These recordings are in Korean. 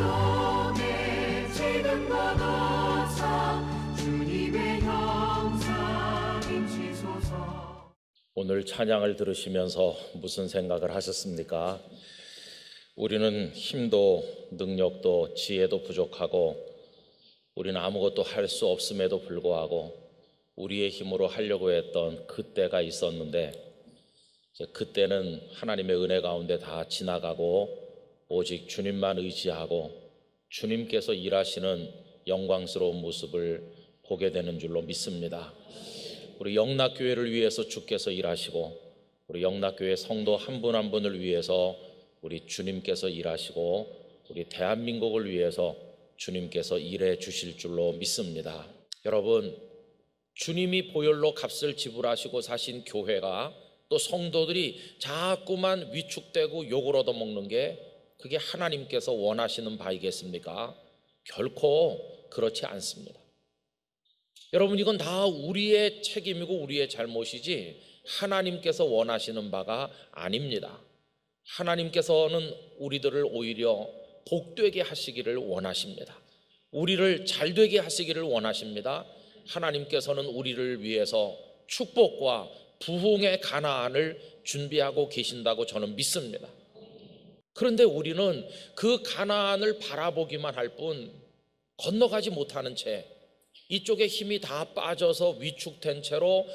성의 지금과 나사 주님의 형상 임치소서. 오늘 찬양을 들으시면서 무슨 생각을 하셨습니까? 우리는 힘도 능력도 지혜도 부족하고 우리는 아무것도 할 수 없음에도 불구하고 우리의 힘으로 하려고 했던 그때가 있었는데 이제 그때는 하나님의 은혜 가운데 다 지나가고 오직 주님만 의지하고 주님께서 일하시는 영광스러운 모습을 보게 되는 줄로 믿습니다. 우리 영락교회를 위해서 주께서 일하시고 우리 영락교회 성도 한 분 한 분을 위해서 우리 주님께서 일하시고 우리 대한민국을 위해서 주님께서 일해 주실 줄로 믿습니다. 여러분, 주님이 보혈로 값을 지불하시고 사신 교회가 또 성도들이 자꾸만 위축되고 욕을 얻어먹는 게 그게 하나님께서 원하시는 바이겠습니까? 결코 그렇지 않습니다. 여러분, 이건 다 우리의 책임이고 우리의 잘못이지 하나님께서 원하시는 바가 아닙니다. 하나님께서는 우리들을 오히려 복되게 하시기를 원하십니다. 우리를 잘되게 하시기를 원하십니다. 하나님께서는 우리를 위해서 축복과 부흥의 가나안을 준비하고 계신다고 저는 믿습니다. 그런데 우리는 그 가나안을 바라보기만 할 뿐 건너가지 못하는 채 이쪽에 힘이 다 빠져서 위축된 채로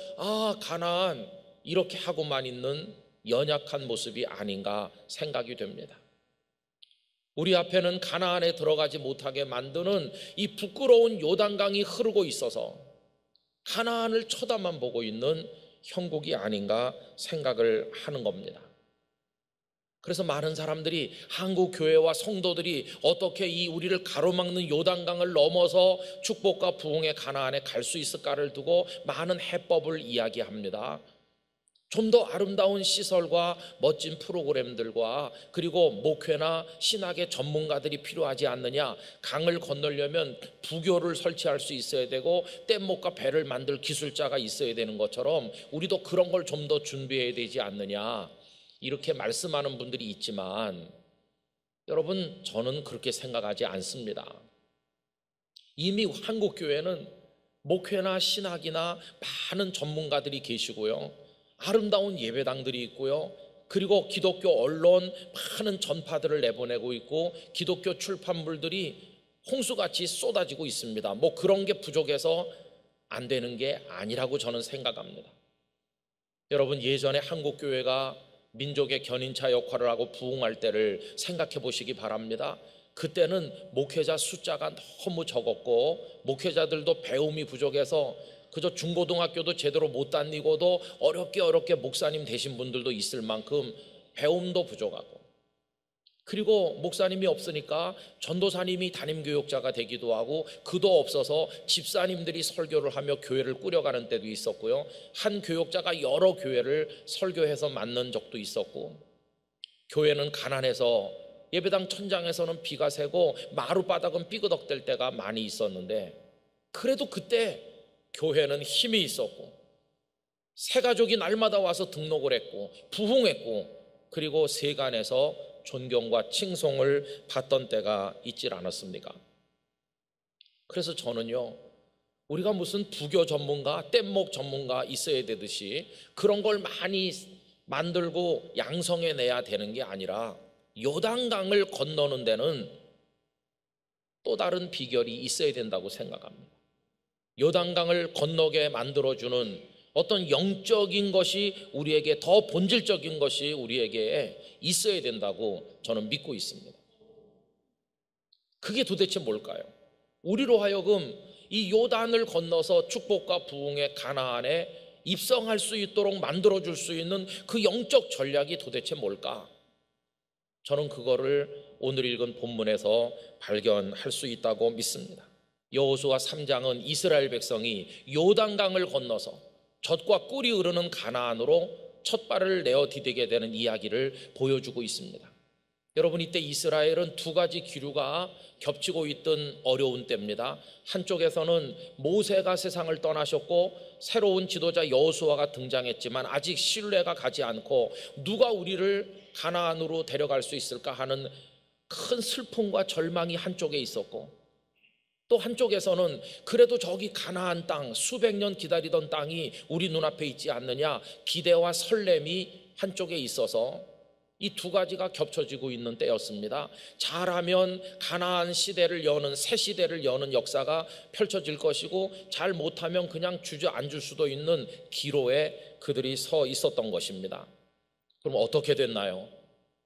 가나안 이렇게 하고만 있는 연약한 모습이 아닌가 생각이 됩니다. 우리 앞에는 가나안에 들어가지 못하게 만드는 이 부끄러운 요단강이 흐르고 있어서 가나안을 쳐다만 보고 있는 형국이 아닌가 생각을 하는 겁니다. 그래서 많은 사람들이 한국 교회와 성도들이 어떻게 이 우리를 가로막는 요단강을 넘어서 축복과 부흥의 가나안에 갈 수 있을까를 두고 많은 해법을 이야기합니다. 좀 더 아름다운 시설과 멋진 프로그램들과 그리고 목회나 신학의 전문가들이 필요하지 않느냐. 강을 건너려면 부교를 설치할 수 있어야 되고 뗏목과 배를 만들 기술자가 있어야 되는 것처럼 우리도 그런 걸 좀 더 준비해야 되지 않느냐. 이렇게 말씀하는 분들이 있지만 여러분, 저는 그렇게 생각하지 않습니다. 이미 한국 교회는 목회나 신학이나 많은 전문가들이 계시고요, 아름다운 예배당들이 있고요, 그리고 기독교 언론 많은 전파들을 내보내고 있고 기독교 출판물들이 홍수같이 쏟아지고 있습니다. 그런 게 부족해서 안 되는 게 아니라고 저는 생각합니다. 여러분, 예전에 한국 교회가 민족의 견인차 역할을 하고 부흥할 때를 생각해 보시기 바랍니다. 그때는 목회자 숫자가 너무 적었고 목회자들도 배움이 부족해서 그저 중고등학교도 제대로 못 다니고도 어렵게 목사님 되신 분들도 있을 만큼 배움도 부족하고, 그리고 목사님이 없으니까 전도사님이 담임교육자가 되기도 하고 그도 없어서 집사님들이 설교를 하며 교회를 꾸려가는 때도 있었고요, 한 교육자가 여러 교회를 설교해서 맡는 적도 있었고, 교회는 가난해서 예배당 천장에서는 비가 새고 마룻바닥은 삐그덕댈 때가 많이 있었는데 그래도 그때 교회는 힘이 있었고 새가족이 날마다 와서 등록을 했고 부흥했고 그리고 세간에서 존경과 칭송을 받던 때가 있질 않았습니까? 그래서 저는요, 우리가 무슨 부교 전문가, 뗏목 전문가 있어야 되듯이 그런 걸 많이 만들고 양성해내야 되는 게 아니라 요단강을 건너는 데는 또 다른 비결이 있어야 된다고 생각합니다. 요단강을 건너게 만들어주는 어떤 영적인 것이 우리에게, 더 본질적인 것이 우리에게 있어야 된다고 저는 믿고 있습니다. 그게 도대체 뭘까요? 우리로 하여금 이 요단을 건너서 축복과 부흥의 가나안에 입성할 수 있도록 만들어줄 수 있는 그 영적 전략이 도대체 뭘까? 저는 그거를 오늘 읽은 본문에서 발견할 수 있다고 믿습니다. 여호수아 3장은 이스라엘 백성이 요단강을 건너서 젖과 꿀이 흐르는 가나안으로 첫 발을 내어 디디게 되는 이야기를 보여주고 있습니다. 여러분, 이때 이스라엘은 두 가지 기류가 겹치고 있던 어려운 때입니다. 한쪽에서는 모세가 세상을 떠나셨고 새로운 지도자 여호수아가 등장했지만 아직 신뢰가 가지 않고 누가 우리를 가나안으로 데려갈 수 있을까 하는 큰 슬픔과 절망이 한쪽에 있었고, 또 한쪽에서는 그래도 저기 가나안 땅, 수백 년 기다리던 땅이 우리 눈앞에 있지 않느냐, 기대와 설렘이 한쪽에 있어서 이 두 가지가 겹쳐지고 있는 때였습니다. 잘하면 가나안 시대를 여는, 새 시대를 여는 역사가 펼쳐질 것이고, 잘 못하면 그냥 주저앉을 수도 있는 기로에 그들이 서 있었던 것입니다. 그럼 어떻게 됐나요?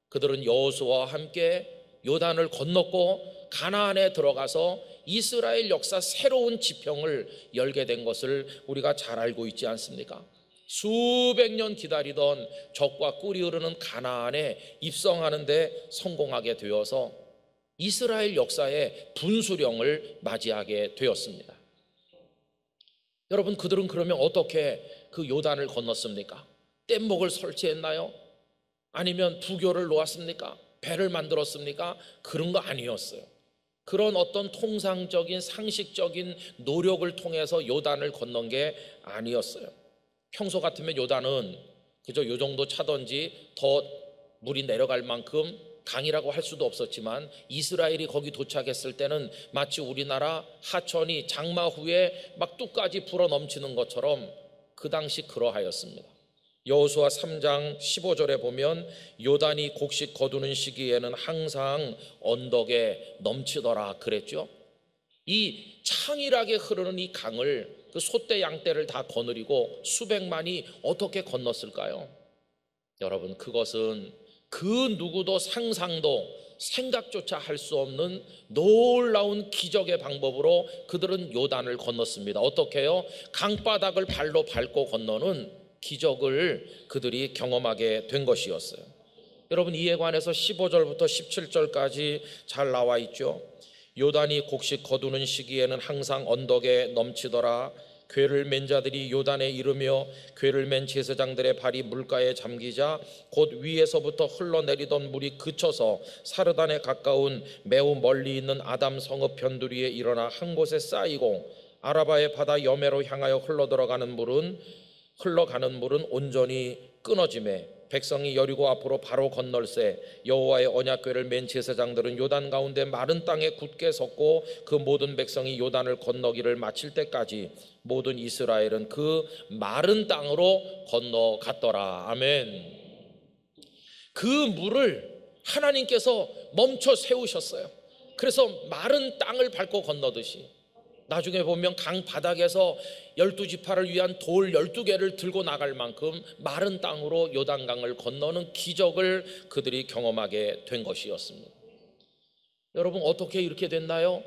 그들은 여호수아와 함께 요단을 건넜고 가나안에 들어가서 이스라엘 역사 새로운 지평을 열게 된 것을 우리가 잘 알고 있지 않습니까? 수백 년 기다리던 젖과 꿀이 흐르는 가나안에 입성하는 데 성공하게 되어서 이스라엘 역사의 분수령을 맞이하게 되었습니다. 여러분, 그들은 그러면 어떻게 그 요단을 건넜습니까? 뗏목을 설치했나요? 아니면 부교를 놓았습니까? 배를 만들었습니까? 그런 거 아니었어요. 그런 어떤 통상적인 상식적인 노력을 통해서 요단을 건넌 게 아니었어요. 평소 같으면 요단은 그저 요 정도 차던지 더 물이 내려갈 만큼 강이라고 할 수도 없었지만, 이스라엘이 거기 도착했을 때는 마치 우리나라 하천이 장마 후에 막 뚝까지 불어 넘치는 것처럼 그 당시 그러하였습니다. 여호수아 3장 15절에 보면 요단이 곡식 거두는 시기에는 항상 언덕에 넘치더라 그랬죠. 이 창일하게 흐르는 이 강을, 그 소떼 양떼를 다 거느리고 수백만이 어떻게 건넜을까요? 여러분, 그것은 그 누구도 상상도 생각조차 할 수 없는 놀라운 기적의 방법으로 그들은 요단을 건넜습니다. 어떻게 해요? 강바닥을 발로 밟고 건너는 기적을 그들이 경험하게 된 것이었어요. 여러분, 이에 관해서 15절부터 17절까지 잘 나와 있죠. 요단이 곡식 거두는 시기에는 항상 언덕에 넘치더라. 궤를 맨 자들이 요단에 이르며 궤를 맨 제사장들의 발이 물가에 잠기자 곧 위에서부터 흘러내리던 물이 그쳐서 사르단에 가까운 매우 멀리 있는 아담 성읍 변두리에 일어나 한 곳에 쌓이고, 아라바의 바다 여매로 향하여 흘러가는 물은 온전히 끊어지매 백성이 여리고 앞으로 바로 건널새 여호와의 언약궤를 맨 제사장들은 요단 가운데 마른 땅에 굳게 섰고, 그 모든 백성이 요단을 건너기를 마칠 때까지 모든 이스라엘은 그 마른 땅으로 건너갔더라. 아멘. 그 물을 하나님께서 멈춰 세우셨어요. 그래서 마른 땅을 밟고 건너듯이 나중에 보면 강 바닥에서 12지파를 위한 돌 12개를 들고 나갈 만큼 마른 땅으로 요단강을 건너는 기적을 그들이 경험하게 된 것이었습니다. 여러분, 어떻게 이렇게 됐나요?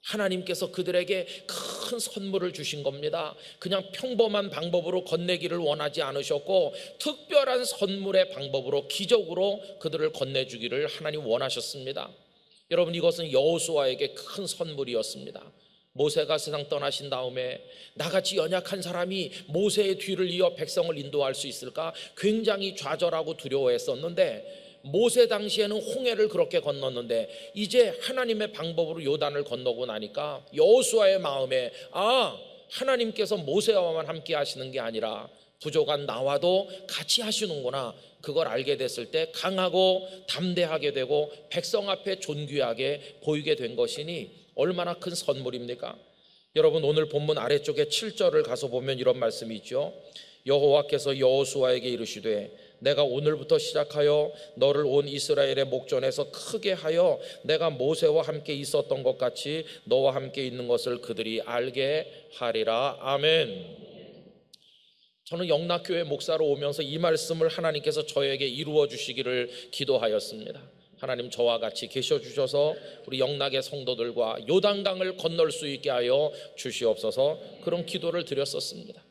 하나님께서 그들에게 큰 선물을 주신 겁니다. 그냥 평범한 방법으로 건네기를 원하지 않으셨고, 특별한 선물의 방법으로 기적으로 그들을 건네주기를 하나님 원하셨습니다. 여러분, 이것은 여호수아에게 큰 선물이었습니다. 모세가 세상 떠나신 다음에 나같이 연약한 사람이 모세의 뒤를 이어 백성을 인도할 수 있을까 굉장히 좌절하고 두려워했었는데, 모세 당시에는 홍해를 그렇게 건넜는데 이제 하나님의 방법으로 요단을 건너고 나니까 여호수아의 마음에 하나님께서 모세와만 함께 하시는 게 아니라 부족한 나와도 같이 하시는구나, 그걸 알게 됐을 때 강하고 담대하게 되고 백성 앞에 존귀하게 보이게 된 것이니 얼마나 큰 선물입니까? 여러분, 오늘 본문 아래쪽에 7절을 가서 보면 이런 말씀이 있죠. 여호와께서 여호수아에게 이르시되 내가 오늘부터 시작하여 너를 온 이스라엘의 목전에서 크게 하여 내가 모세와 함께 있었던 것 같이 너와 함께 있는 것을 그들이 알게 하리라. 아멘. 저는 영락교회 목사로 오면서 이 말씀을 하나님께서 저에게 이루어 주시기를 기도하였습니다. 하나님, 저와 같이 계셔 주셔서 우리 영락의 성도들과 요단강을 건널 수 있게 하여 주시옵소서, 그런 기도를 드렸었습니다.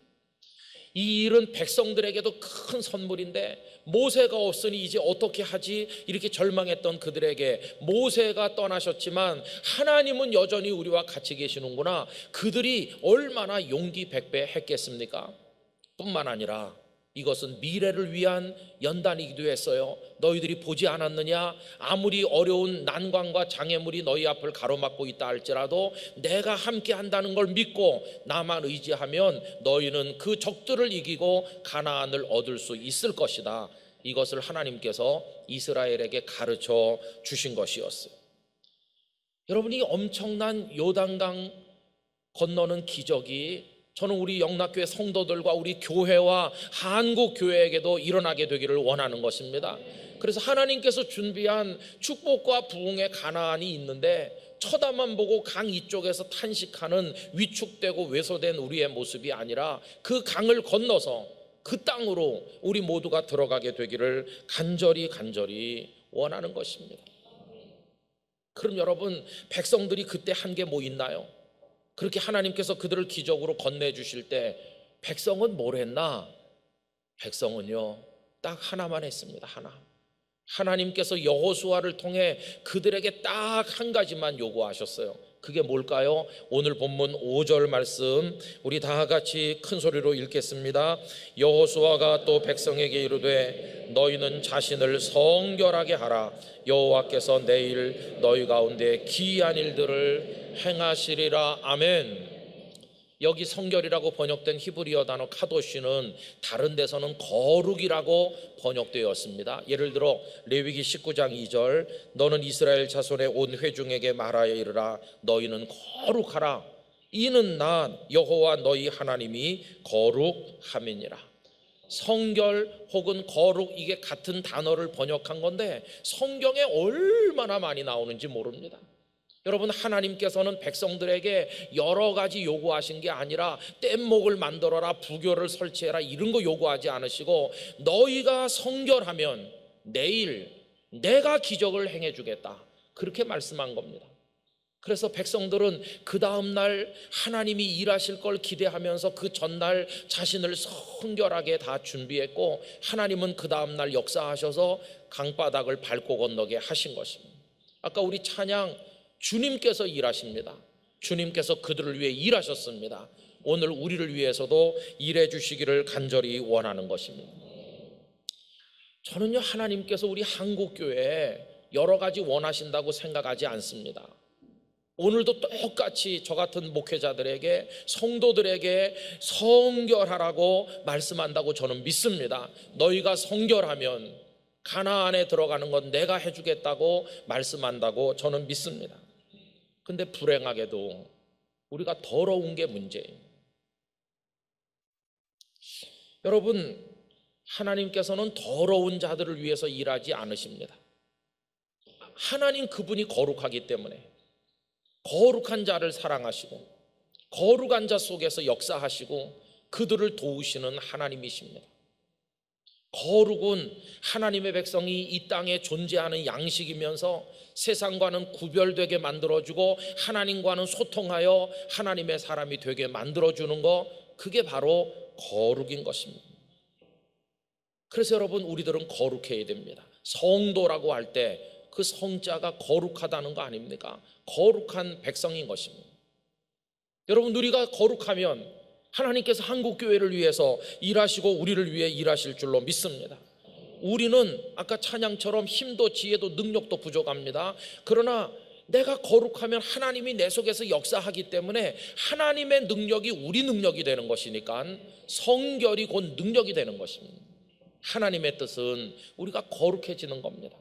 이 일은 백성들에게도 큰 선물인데 모세가 없으니 이제 어떻게 하지 이렇게 절망했던 그들에게 모세가 떠나셨지만 하나님은 여전히 우리와 같이 계시는구나, 그들이 얼마나 용기 백배 했겠습니까? 뿐만 아니라 이것은 미래를 위한 연단이기도 했어요. 너희들이 보지 않았느냐? 아무리 어려운 난관과 장애물이 너희 앞을 가로막고 있다 할지라도 내가 함께 한다는 걸 믿고 나만 의지하면 너희는 그 적들을 이기고 가나안을 얻을 수 있을 것이다. 이것을 하나님께서 이스라엘에게 가르쳐 주신 것이었어요. 여러분이 엄청난 요단강 건너는 기적이 저는 우리 영락교회 성도들과 우리 교회와 한국 교회에게도 일어나게 되기를 원하는 것입니다. 그래서 하나님께서 준비한 축복과 부흥의 가나안이 있는데 쳐다만 보고 강 이쪽에서 탄식하는 위축되고 왜소된 우리의 모습이 아니라 그 강을 건너서 그 땅으로 우리 모두가 들어가게 되기를 간절히 원하는 것입니다. 그럼 여러분, 백성들이 그때 한 게 뭐 있나요? 그렇게 하나님께서 그들을 기적으로 건네주실 때 백성은 뭘 했나? 백성은요, 딱 하나만 했습니다. 하나님께서 여호수아를 통해 그들에게 딱 한 가지만 요구하셨어요. 그게 뭘까요? 오늘 본문 5절 말씀 우리 다 같이 큰 소리로 읽겠습니다. 여호수아가 또 백성에게 이르되 너희는 자신을 성결하게 하라. 여호와께서 내일 너희 가운데 기이한 일들을 행하시리라. 아멘. 여기 성결이라고 번역된 히브리어 단어 카도시는 다른 데서는 거룩이라고 번역되었습니다. 예를 들어 레위기 19장 2절 너는 이스라엘 자손의 온 회중에게 말하여 이르라. 너희는 거룩하라. 이는 나 여호와 너희 하나님이 거룩함이니라. 성결 혹은 거룩, 이게 같은 단어를 번역한 건데 성경에 얼마나 많이 나오는지 모릅니다. 여러분, 하나님께서는 백성들에게 여러 가지 요구하신 게 아니라 뗏목을 만들어라, 부교를 설치해라, 이런 거 요구하지 않으시고 너희가 성결하면 내일 내가 기적을 행해 주겠다, 그렇게 말씀한 겁니다. 그래서 백성들은 그 다음날 하나님이 일하실 걸 기대하면서 그 전날 자신을 성결하게 다 준비했고, 하나님은 그 다음날 역사하셔서 강바닥을 밟고 건너게 하신 것입니다. 아까 우리 찬양, 주님께서 일하십니다. 주님께서 그들을 위해 일하셨습니다. 오늘 우리를 위해서도 일해 주시기를 간절히 원하는 것입니다. 저는요, 하나님께서 우리 한국교회에 여러 가지 원하신다고 생각하지 않습니다. 오늘도 똑같이 저 같은 목회자들에게, 성도들에게 성결하라고 말씀한다고 저는 믿습니다. 너희가 성결하면 가나안에 들어가는 건 내가 해주겠다고 말씀한다고 저는 믿습니다. 근데 불행하게도 우리가 더러운 게 문제예요. 여러분, 하나님께서는 더러운 자들을 위해서 일하지 않으십니다. 하나님 그분이 거룩하기 때문에 거룩한 자를 사랑하시고 거룩한 자 속에서 역사하시고 그들을 도우시는 하나님이십니다. 거룩은 하나님의 백성이 이 땅에 존재하는 양식이면서 세상과는 구별되게 만들어주고 하나님과는 소통하여 하나님의 사람이 되게 만들어주는 거, 그게 바로 거룩인 것입니다. 그래서 여러분, 우리들은 거룩해야 됩니다. 성도라고 할 때 그 성자가 거룩하다는 거 아닙니까? 거룩한 백성인 것입니다. 여러분, 우리가 거룩하면 하나님께서 한국교회를 위해서 일하시고 우리를 위해 일하실 줄로 믿습니다. 우리는 아까 찬양처럼 힘도 지혜도 능력도 부족합니다. 그러나 내가 거룩하면 하나님이 내 속에서 역사하기 때문에 하나님의 능력이 우리 능력이 되는 것이니까 성결이 곧 능력이 되는 것입니다. 하나님의 뜻은 우리가 거룩해지는 겁니다.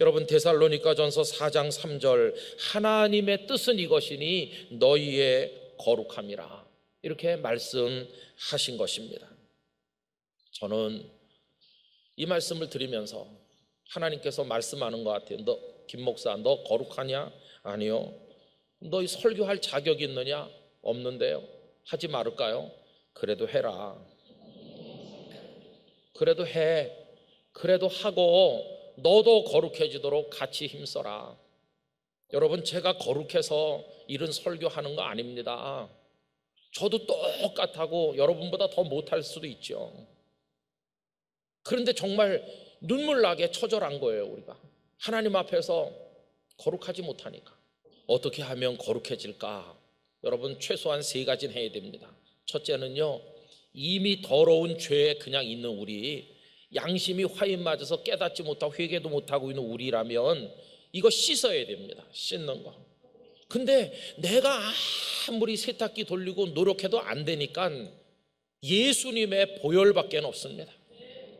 여러분, 데살로니가전서 4장 3절 하나님의 뜻은 이것이니 너희의 거룩함이라, 이렇게 말씀하신 것입니다. 저는 이 말씀을 들으면서 하나님께서 말씀하는 것 같아요. 너 김 목사, 너 거룩하냐? 아니요. 너 설교할 자격이 있느냐? 없는데요. 하지 말을까요? 그래도 해라. 그래도 해. 그래도 하고 너도 거룩해지도록 같이 힘써라. 여러분, 제가 거룩해서 이런 설교하는 거 아닙니다. 저도 똑같하고 여러분보다 더 못할 수도 있죠. 그런데 정말 눈물 나게 처절한 거예요. 우리가 하나님 앞에서 거룩하지 못하니까. 어떻게 하면 거룩해질까? 여러분, 최소한 3가지는 해야 됩니다. 첫째는요, 이미 더러운 죄에 그냥 있는 우리, 양심이 화인 맞아서 깨닫지 못하고 회개도 못하고 있는 우리라면 이거 씻어야 됩니다. 씻는 거. 근데 내가 아무리 세탁기 돌리고 노력해도 안 되니까 예수님의 보혈밖에 없습니다.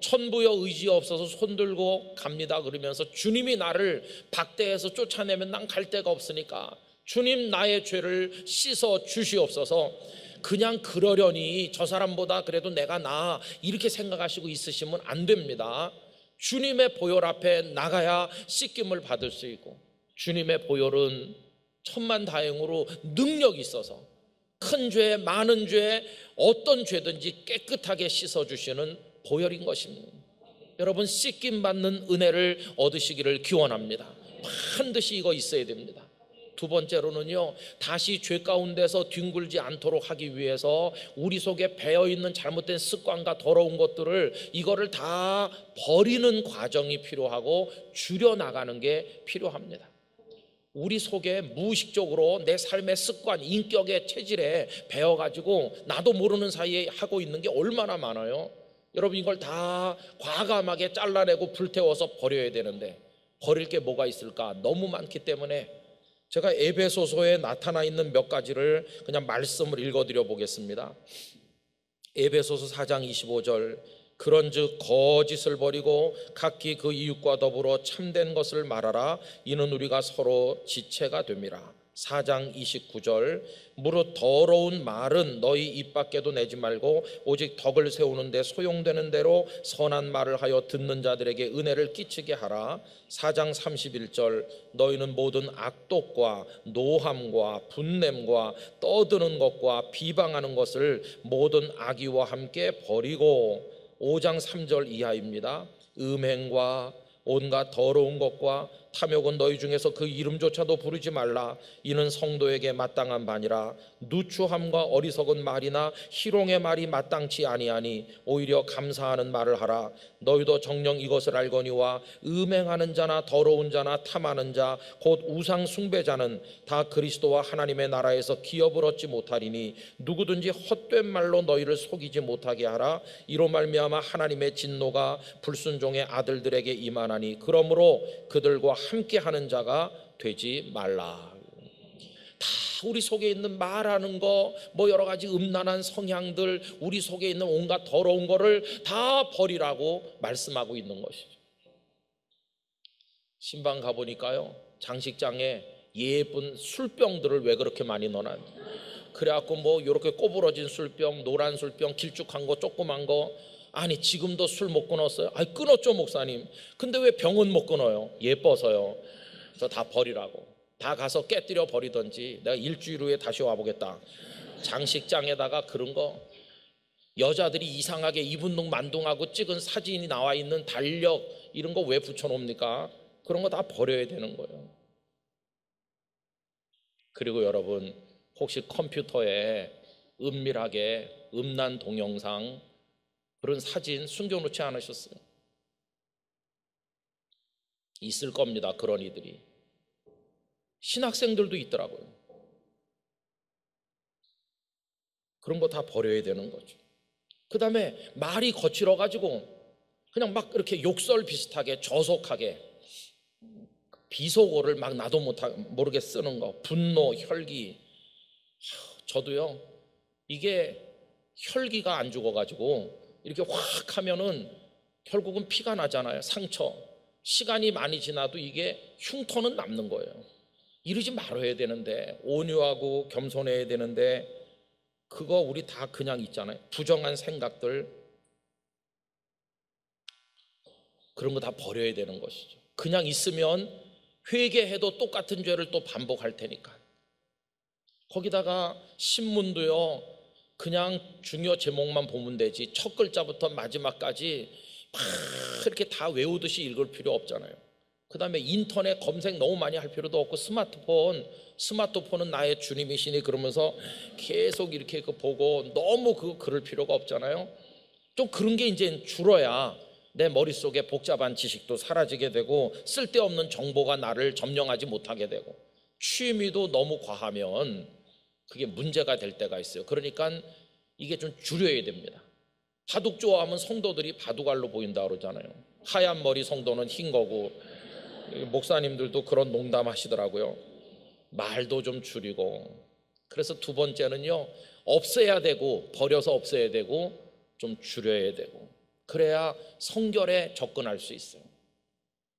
천부여 의지 없어서 손들고 갑니다 그러면서 주님이 나를 박대해서 쫓아내면 난 갈 데가 없으니까 주님 나의 죄를 씻어 주시옵소서. 그냥 그러려니 저 사람보다 그래도 내가 나아 이렇게 생각하시고 있으시면 안 됩니다. 주님의 보혈 앞에 나가야 씻김을 받을 수 있고, 주님의 보혈은 천만다행으로 능력이 있어서 큰 죄, 많은 죄, 어떤 죄든지 깨끗하게 씻어주시는 보혈인 것입니다. 여러분, 씻김 받는 은혜를 얻으시기를 기원합니다. 반드시 이거 있어야 됩니다. 두 번째로는요, 다시 죄 가운데서 뒹굴지 않도록 하기 위해서 우리 속에 배어있는 잘못된 습관과 더러운 것들을 이거를 다 버리는 과정이 필요하고 줄여나가는 게 필요합니다. 우리 속에 무의식적으로 내 삶의 습관, 인격의 체질에 배어가지고 나도 모르는 사이에 하고 있는 게 얼마나 많아요. 여러분, 이걸 다 과감하게 잘라내고 불태워서 버려야 되는데 버릴 게 뭐가 있을까? 너무 많기 때문에 제가 에베소서에 나타나 있는 몇 가지를 그냥 말씀을 읽어드려 보겠습니다. 에베소서 4장 25절, 그런즉 거짓을 버리고 각기 그 이웃과 더불어 참된 것을 말하라. 이는 우리가 서로 지체가 됨이라. 4장 29절, 무릇 더러운 말은 너희 입 밖에도 내지 말고 오직 덕을 세우는 데 소용되는 대로 선한 말을 하여 듣는 자들에게 은혜를 끼치게 하라. 4장 31절, 너희는 모든 악독과 노함과 분냄과 떠드는 것과 비방하는 것을 모든 악의와 함께 버리고. 5장 3절 이하입니다. 음행과 온갖 더러운 것과 탐욕은 너희 중에서 그 이름조차도 부르지 말라. 이는 성도에게 마땅한 바니라. 누추함과 어리석은 말이나 희롱의 말이 마땅치 아니하니 오히려 감사하는 말을 하라. 너희도 정녕 이것을 알거니와 음행하는 자나 더러운 자나 탐하는 자 곧 우상 숭배자는 다 그리스도와 하나님의 나라에서 기업을 얻지 못하리니 누구든지 헛된 말로 너희를 속이지 못하게 하라. 이로 말미암아 하나님의 진노가 불순종의 아들들에게 임하나니 그러므로 그들과 함께하는 자가 되지 말라. 다 우리 속에 있는 말하는 거, 뭐 여러 가지 음란한 성향들, 우리 속에 있는 온갖 더러운 거를 다 버리라고 말씀하고 있는 것이죠. 신방 가보니까요, 장식장에 예쁜 술병들을 왜 그렇게 많이 넣어놨? 그래갖고 뭐 이렇게 꼬부러진 술병, 노란 술병, 길쭉한 거, 조그만 거. 아니, 지금도 술 못 끊었어요? 아니, 끊었죠 목사님. 근데 왜 병은 못 끊어요? 예뻐서요. 그래서 다 버리라고. 다 가서 깨뜨려 버리던지 내가 일주일 후에 다시 와보겠다. 장식장에다가 그런 거, 여자들이 이상하게 이분동 만둥하고 찍은 사진이 나와 있는 달력 이런 거 왜 붙여놓습니까? 그런 거 다 버려야 되는 거예요. 그리고 여러분, 혹시 컴퓨터에 은밀하게 음란 동영상, 그런 사진 숨겨놓지 않으셨어요? 있을 겁니다. 그런 이들이. 신학생들도 있더라고요. 그런 거 다 버려야 되는 거죠. 그 다음에 말이 거칠어가지고 그냥 막 이렇게 욕설 비슷하게 저속하게 비속어를 막 나도 모르게 쓰는 거, 분노, 혈기. 저도요, 이게 혈기가 안 죽어가지고 이렇게 확 하면은 결국은 피가 나잖아요. 상처. 시간이 많이 지나도 이게 흉터는 남는 거예요. 이러지 말아야 되는데, 온유하고 겸손해야 되는데, 그거 우리 다 그냥 있잖아요. 부정한 생각들, 그런 거 다 버려야 되는 것이죠. 그냥 있으면 회개해도 똑같은 죄를 또 반복할 테니까. 거기다가 신문도요, 그냥 중요 제목만 보면 되지 첫 글자부터 마지막까지 막 이렇게 다 외우듯이 읽을 필요 없잖아요. 그 다음에 인터넷 검색 너무 많이 할 필요도 없고, 스마트폰은 나의 주님이시니 그러면서 계속 이렇게 보고 너무 그거 그럴 필요가 없잖아요. 좀 그런 게 이제 줄어야 내 머릿속에 복잡한 지식도 사라지게 되고 쓸데없는 정보가 나를 점령하지 못하게 되고, 취미도 너무 과하면 그게 문제가 될 때가 있어요. 그러니까 이게 좀 줄여야 됩니다. 바둑 좋아하면 성도들이 바둑알로 보인다 그러잖아요. 하얀 머리 성도는 흰 거고, 목사님들도 그런 농담 하시더라고요. 말도 좀 줄이고. 그래서 두 번째는요, 없애야 되고, 버려서 없애야 되고, 좀 줄여야 되고. 그래야 성결에 접근할 수 있어요.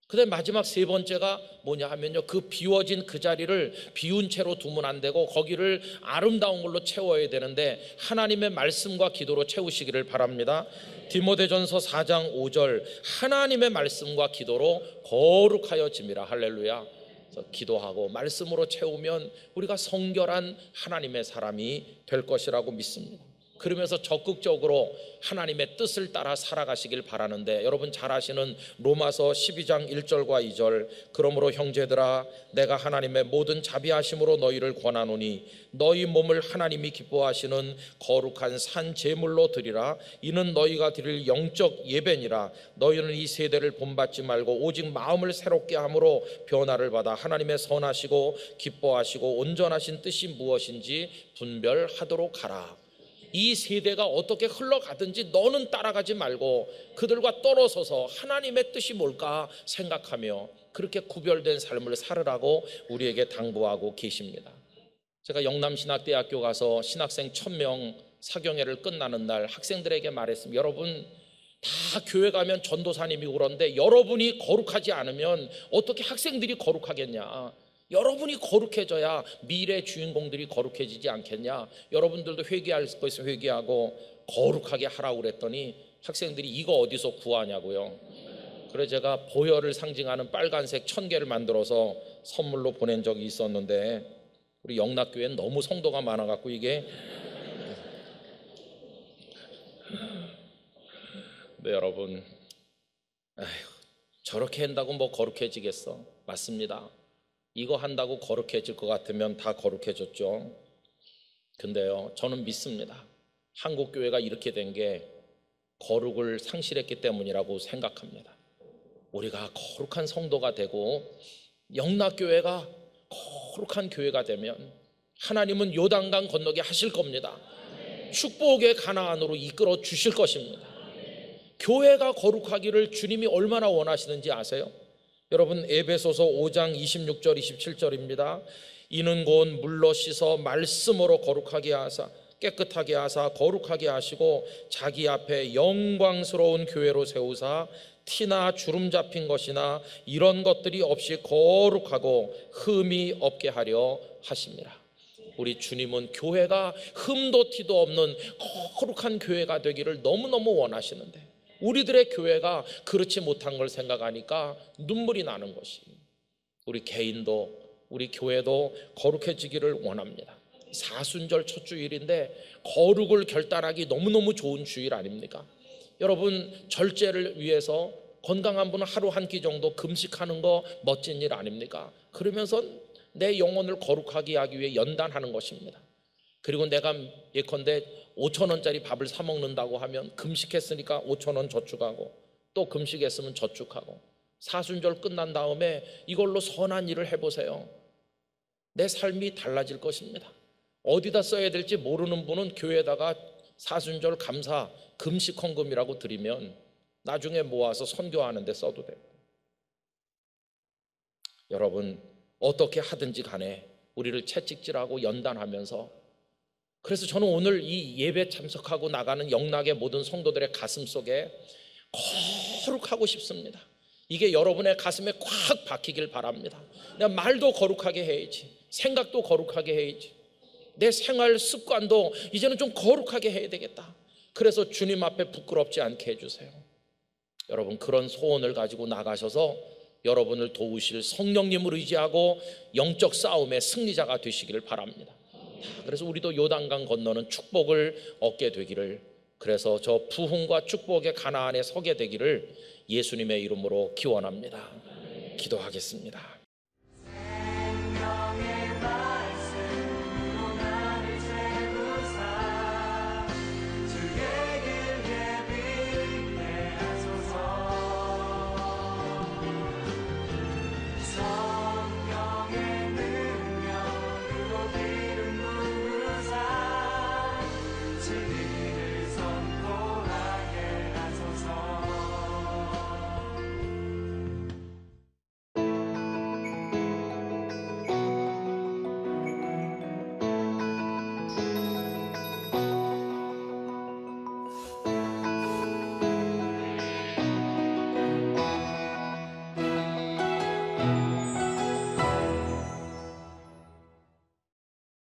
그다음에 마지막 세 번째가 뭐냐 하면요, 그 비워진 그 자리를 비운 채로 두면 안 되고 거기를 아름다운 걸로 채워야 되는데 하나님의 말씀과 기도로 채우시기를 바랍니다. 디모데전서 4장 5절, 하나님의 말씀과 기도로 거룩하여 짐이라. 할렐루야. 그래서 기도하고 말씀으로 채우면 우리가 성결한 하나님의 사람이 될 것이라고 믿습니다. 그러면서 적극적으로 하나님의 뜻을 따라 살아가시길 바라는데, 여러분 잘 아시는 로마서 12장 1절과 2절, 그러므로 형제들아 내가 하나님의 모든 자비하심으로 너희를 권하노니 너희 몸을 하나님이 기뻐하시는 거룩한 산 제물로 드리라. 이는 너희가 드릴 영적 예배니라. 너희는 이 세대를 본받지 말고 오직 마음을 새롭게 함으로 변화를 받아 하나님의 선하시고 기뻐하시고 온전하신 뜻이 무엇인지 분별하도록 하라. 이 세대가 어떻게 흘러가든지 너는 따라가지 말고 그들과 떨어서서 하나님의 뜻이 뭘까 생각하며 그렇게 구별된 삶을 살으라고 우리에게 당부하고 계십니다. 제가 영남신학대학교 가서 신학생 1000명 사경회를 끝나는 날 학생들에게 말했습니다. 여러분 다 교회 가면 전도사님이고 그런데 여러분이 거룩하지 않으면 어떻게 학생들이 거룩하겠냐. 여러분이 거룩해져야 미래 주인공들이 거룩해지지 않겠냐. 여러분들도 회개할 거 있으면 회개하고 거룩하게 하라고 그랬더니 학생들이 이거 어디서 구하냐고요. 그래서 제가 보혈을 상징하는 빨간색 1000개를 만들어서 선물로 보낸 적이 있었는데 우리 영락교회는 너무 성도가 많아갖고 이게 네, 여러분 저렇게 한다고 뭐 거룩해지겠어? 맞습니다. 이거 한다고 거룩해질 것 같으면 다 거룩해졌죠. 근데요, 저는 믿습니다. 한국교회가 이렇게 된 게 거룩을 상실했기 때문이라고 생각합니다. 우리가 거룩한 성도가 되고 영락교회가 거룩한 교회가 되면 하나님은 요단강 건너게 하실 겁니다. 축복의 가나안으로 이끌어 주실 것입니다. 교회가 거룩하기를 주님이 얼마나 원하시는지 아세요? 여러분 에베소서 5장 26절 27절입니다. 이는 곧 물로 씻어 말씀으로 거룩하게 하사 깨끗하게 하사 거룩하게 하시고 자기 앞에 영광스러운 교회로 세우사 티나 주름 잡힌 것이나 이런 것들이 없이 거룩하고 흠이 없게 하려 하십니다. 우리 주님은 교회가 흠도 티도 없는 거룩한 교회가 되기를 너무너무 원하시는데 우리들의 교회가 그렇지 못한 걸 생각하니까 눈물이 나는 것이, 우리 개인도 우리 교회도 거룩해지기를 원합니다. 사순절 첫 주일인데 거룩을 결단하기 너무너무 좋은 주일 아닙니까? 여러분 절제를 위해서 건강한 분은 하루 한 끼 정도 금식하는 거 멋진 일 아닙니까? 그러면서 내 영혼을 거룩하게 하기 위해 연단하는 것입니다. 그리고 내가 예컨대 5,000원짜리 밥을 사 먹는다고 하면 금식했으니까 5,000원 저축하고 또 금식했으면 저축하고 사순절 끝난 다음에 이걸로 선한 일을 해보세요. 내 삶이 달라질 것입니다. 어디다 써야 될지 모르는 분은 교회에다가 사순절 감사 금식 헌금이라고 드리면 나중에 모아서 선교하는 데 써도 되고, 여러분 어떻게 하든지 간에 우리를 채찍질하고 연단하면서, 그래서 저는 오늘 이 예배 참석하고 나가는 영락의 모든 성도들의 가슴 속에 거룩하고 싶습니다. 이게 여러분의 가슴에 꽉 박히길 바랍니다. 내가 말도 거룩하게 해야지, 생각도 거룩하게 해야지, 내 생활 습관도 이제는 좀 거룩하게 해야 되겠다. 그래서 주님 앞에 부끄럽지 않게 해주세요. 여러분 그런 소원을 가지고 나가셔서 여러분을 도우실 성령님을 의지하고 영적 싸움의 승리자가 되시기를 바랍니다. 그래서 우리도 요단강 건너는 축복을 얻게 되기를, 그래서 저 부흥과 축복의 가나안에 서게 되기를 예수님의 이름으로 기원합니다. 기도하겠습니다.